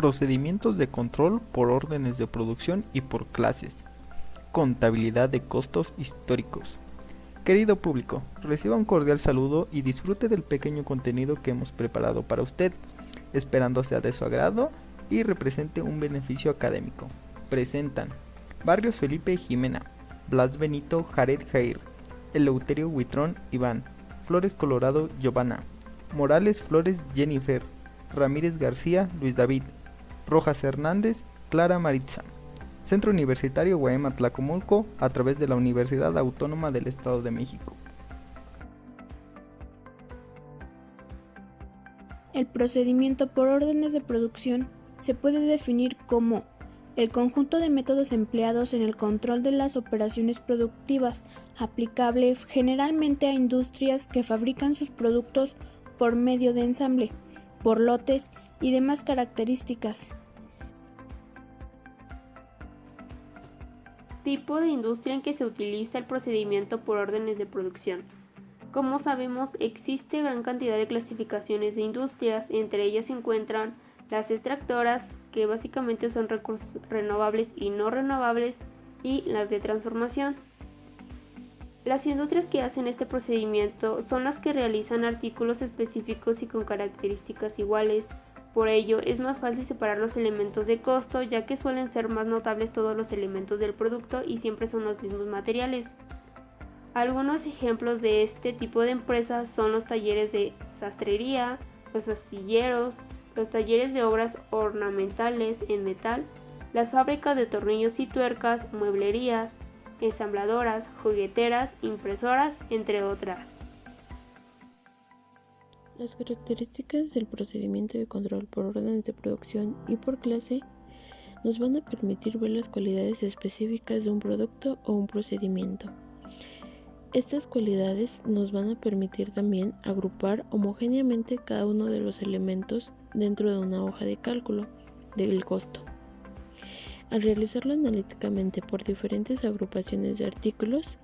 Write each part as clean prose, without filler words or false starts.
Procedimientos de control por órdenes de producción y por clases. Contabilidad de costos históricos. Querido público, reciba un cordial saludo y disfrute del pequeño contenido que hemos preparado para usted, esperando sea de su agrado y represente un beneficio académico. Presentan Barrios Felipe y Jimena, Blas Benito Jared Jair, Eleuterio Huitrón Iván, Flores Colorado Giovanna, Morales Flores Jennifer, Ramírez García Luis David, Rojas Hernández Clara Maritza. Centro Universitario Guaymas Tlacomulco a través de la Universidad Autónoma del Estado de México. El procedimiento por órdenes de producción se puede definir como el conjunto de métodos empleados en el control de las operaciones productivas, aplicable generalmente a industrias que fabrican sus productos por medio de ensamble, por lotes y demás características. Tipo de industria en que se utiliza el procedimiento por órdenes de producción. Como sabemos, existe gran cantidad de clasificaciones de industrias, entre ellas se encuentran las extractoras, que básicamente son recursos renovables y no renovables, y las de transformación. Las industrias que hacen este procedimiento son las que realizan artículos específicos y con características iguales. Por ello, es más fácil separar los elementos de costo, ya que suelen ser más notables todos los elementos del producto y siempre son los mismos materiales. Algunos ejemplos de este tipo de empresas son los talleres de sastrería, los astilleros, los talleres de obras ornamentales en metal, las fábricas de tornillos y tuercas, mueblerías, ensambladoras, jugueteras, impresoras, entre otras. Las características del procedimiento de control por órdenes de producción y por clase nos van a permitir ver las cualidades específicas de un producto o un procedimiento. Estas cualidades nos van a permitir también agrupar homogéneamente cada uno de los elementos dentro de una hoja de cálculo del costo. Al realizarlo analíticamente por diferentes agrupaciones de artículos,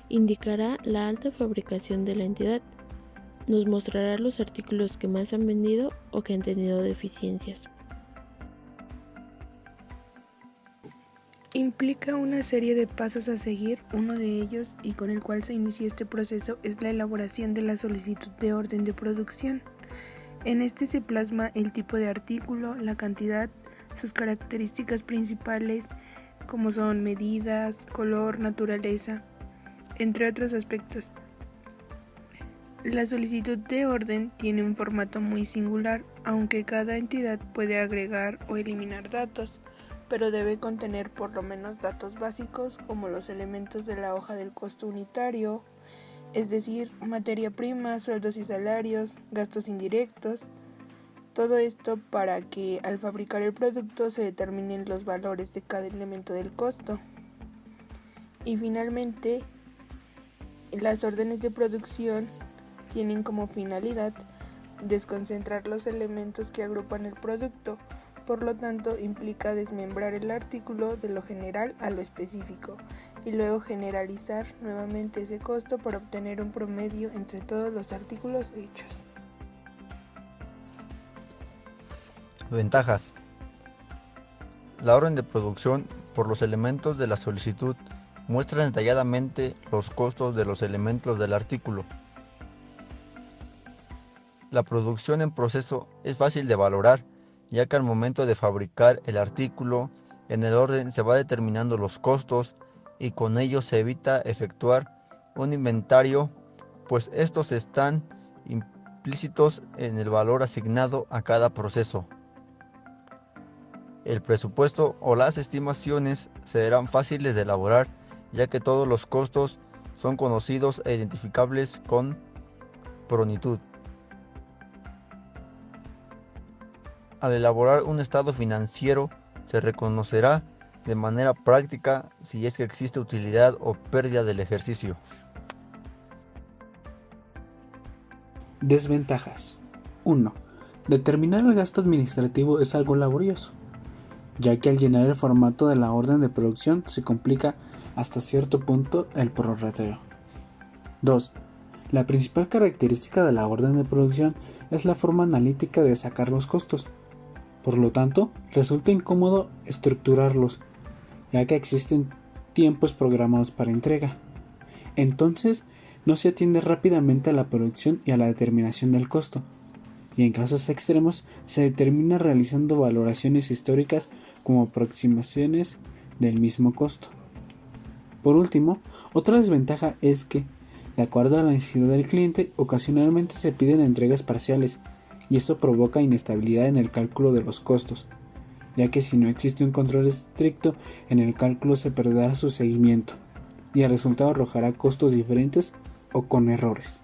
indicará la alta fabricación de la entidad. Nos mostrará los artículos que más han vendido o que han tenido deficiencias. Implica una serie de pasos a seguir. Uno de ellos, y con el cual se inicia este proceso, es la elaboración de la solicitud de orden de producción. En este se plasma el tipo de artículo, la cantidad, sus características principales, como son medidas, color, naturaleza, entre otros aspectos. La solicitud de orden tiene un formato muy singular, aunque cada entidad puede agregar o eliminar datos, pero debe contener por lo menos datos básicos como los elementos de la hoja del costo unitario, es decir, materia prima, sueldos y salarios, gastos indirectos. Todo esto para que al fabricar el producto se determinen los valores de cada elemento del costo. Y finalmente, las órdenes de producción tienen como finalidad desconcentrar los elementos que agrupan el producto, por lo tanto implica desmembrar el artículo de lo general a lo específico y luego generalizar nuevamente ese costo para obtener un promedio entre todos los artículos hechos. Ventajas. La orden de producción por los elementos de la solicitud muestra detalladamente los costos de los elementos del artículo. La producción en proceso es fácil de valorar, ya que al momento de fabricar el artículo, en el orden se va determinando los costos y con ello se evita efectuar un inventario, pues estos están implícitos en el valor asignado a cada proceso. El presupuesto o las estimaciones serán fáciles de elaborar, ya que todos los costos son conocidos e identificables con prontitud. Al elaborar un estado financiero, se reconocerá de manera práctica si es que existe utilidad o pérdida del ejercicio. Desventajas. 1. Determinar el gasto administrativo es algo laborioso, ya que al llenar el formato de la orden de producción se complica hasta cierto punto el prorrateo. 2. La principal característica de la orden de producción es la forma analítica de sacar los costos. Por lo tanto, resulta incómodo estructurarlos, ya que existen tiempos programados para entrega. Entonces, no se atiende rápidamente a la producción y a la determinación del costo, y en casos extremos se determina realizando valoraciones históricas como aproximaciones del mismo costo. Por último, otra desventaja es que, de acuerdo a la necesidad del cliente, ocasionalmente se piden entregas parciales, y esto provoca inestabilidad en el cálculo de los costos, ya que si no existe un control estricto en el cálculo se perderá su seguimiento, y el resultado arrojará costos diferentes o con errores.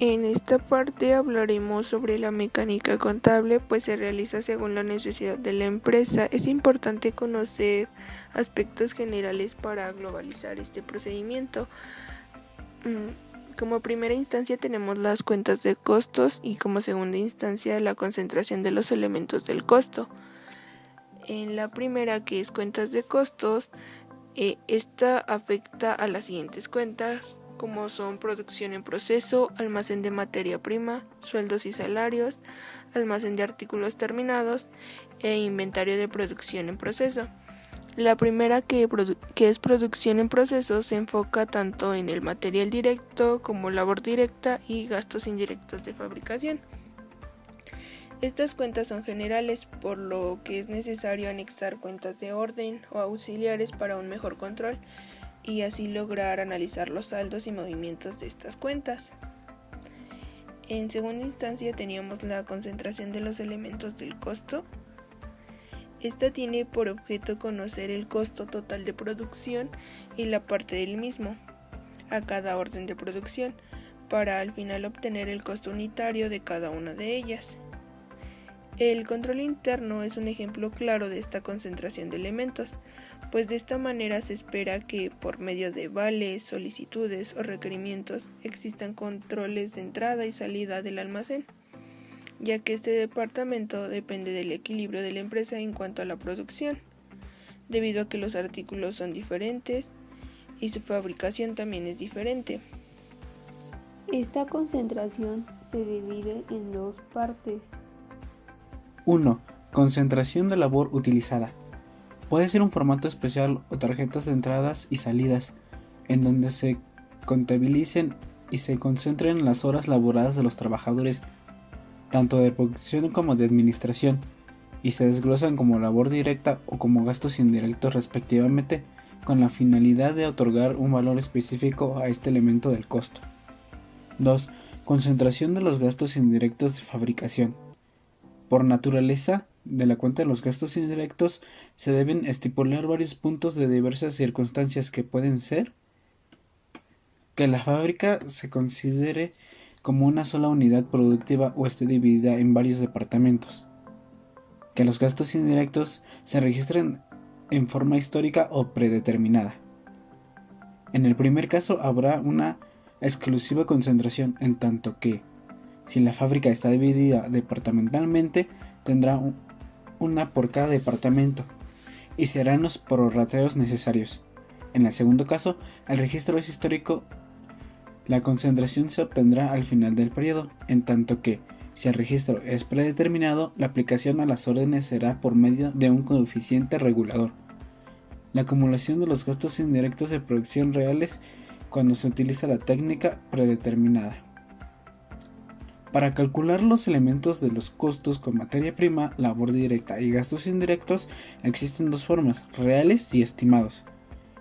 En esta parte hablaremos sobre la mecánica contable, pues se realiza según la necesidad de la empresa. Es importante conocer aspectos generales para globalizar este procedimiento. Como primera instancia tenemos las cuentas de costos y como segunda instancia la concentración de los elementos del costo. En la primera, que es cuentas de costos, esta afecta a las siguientes cuentas, como son producción en proceso, almacén de materia prima, sueldos y salarios, almacén de artículos terminados e inventario de producción en proceso. La primera, que es producción en proceso, se enfoca tanto en el material directo como labor directa y gastos indirectos de fabricación. Estas cuentas son generales, por lo que es necesario anexar cuentas de orden o auxiliares para un mejor control y así lograr analizar los saldos y movimientos de estas cuentas. En segunda instancia teníamos la concentración de los elementos del costo. Esta tiene por objeto conocer el costo total de producción y la parte del mismo a cada orden de producción, para al final obtener el costo unitario de cada una de ellas. El control interno es un ejemplo claro de esta concentración de elementos, pues de esta manera se espera que por medio de vales, solicitudes o requerimientos existan controles de entrada y salida del almacén, ya que este departamento depende del equilibrio de la empresa en cuanto a la producción, debido a que los artículos son diferentes y su fabricación también es diferente. Esta concentración se divide en dos partes. 1. Concentración de labor utilizada. Puede ser un formato especial o tarjetas de entradas y salidas, en donde se contabilicen y se concentren las horas laboradas de los trabajadores, tanto de producción como de administración, y se desglosan como labor directa o como gastos indirectos respectivamente, con la finalidad de otorgar un valor específico a este elemento del costo. 2. Concentración de los gastos indirectos de fabricación. Por naturaleza de la cuenta de los gastos indirectos se deben estipular varios puntos de diversas circunstancias que pueden ser que la fábrica se considere como una sola unidad productiva o esté dividida en varios departamentos, que los gastos indirectos se registren en forma histórica o predeterminada. En el primer caso habrá una exclusiva concentración, en tanto que si la fábrica está dividida departamentalmente, tendrá una por cada departamento y serán los prorrateos necesarios. En el segundo caso, el registro es histórico. La concentración se obtendrá al final del periodo, en tanto que, si el registro es predeterminado, la aplicación a las órdenes será por medio de un coeficiente regulador. La acumulación de los gastos indirectos de producción reales cuando se utiliza la técnica predeterminada. Para calcular los elementos de los costos con materia prima, labor directa y gastos indirectos existen dos formas, reales y estimados,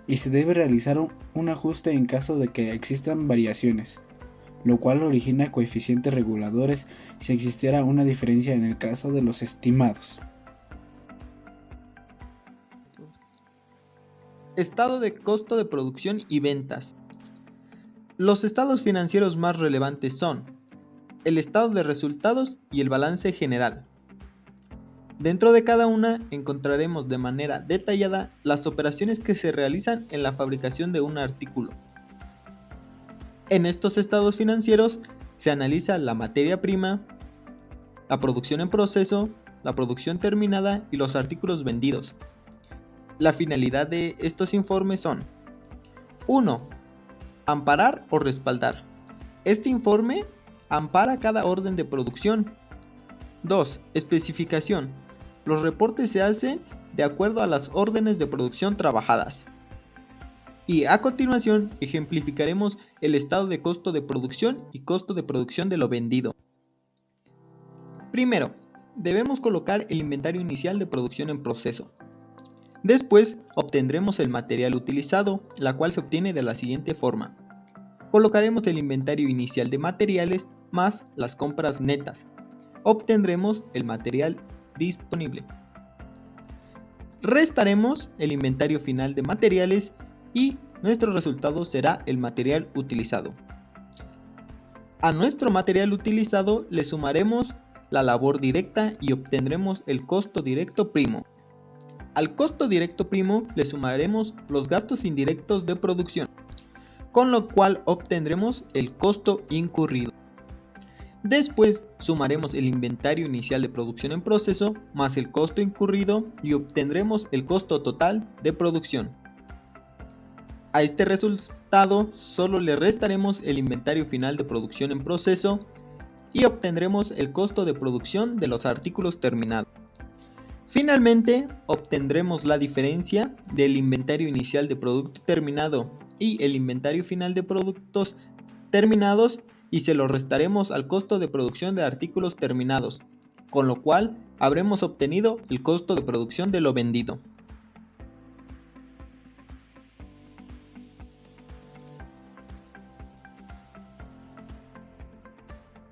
y se debe realizar un ajuste en caso de que existan variaciones, lo cual origina coeficientes reguladores si existiera una diferencia en el caso de los estimados. Estado de costo de producción y ventas. Los estados financieros más relevantes son el estado de resultados y el balance general. Dentro de cada una encontraremos de manera detallada las operaciones que se realizan en la fabricación de un artículo. En estos estados financieros se analiza la materia prima, la producción en proceso, la producción terminada y los artículos vendidos. La finalidad de estos informes son: 1. Amparar o respaldar. Este informe ampara cada orden de producción. 2. Especificación. Los reportes se hacen de acuerdo a las órdenes de producción trabajadas. Y a continuación ejemplificaremos el estado de costo de producción y costo de producción de lo vendido. Primero, debemos colocar el inventario inicial de producción en proceso. Después obtendremos el material utilizado, la cual se obtiene de la siguiente forma. Colocaremos el inventario inicial de materiales más las compras netas. Obtendremos el material disponible. Restaremos el inventario final de materiales y nuestro resultado será el material utilizado. A nuestro material utilizado le sumaremos la labor directa y obtendremos el costo directo primo. Al costo directo primo le sumaremos los gastos indirectos de producción, con lo cual obtendremos el costo incurrido. Después sumaremos el inventario inicial de producción en proceso más el costo incurrido y obtendremos el costo total de producción. A este resultado solo le restaremos el inventario final de producción en proceso y obtendremos el costo de producción de los artículos terminados. Finalmente, obtendremos la diferencia del inventario inicial de producto terminado y el inventario final de productos terminados y se lo restaremos al costo de producción de artículos terminados, con lo cual habremos obtenido el costo de producción de lo vendido.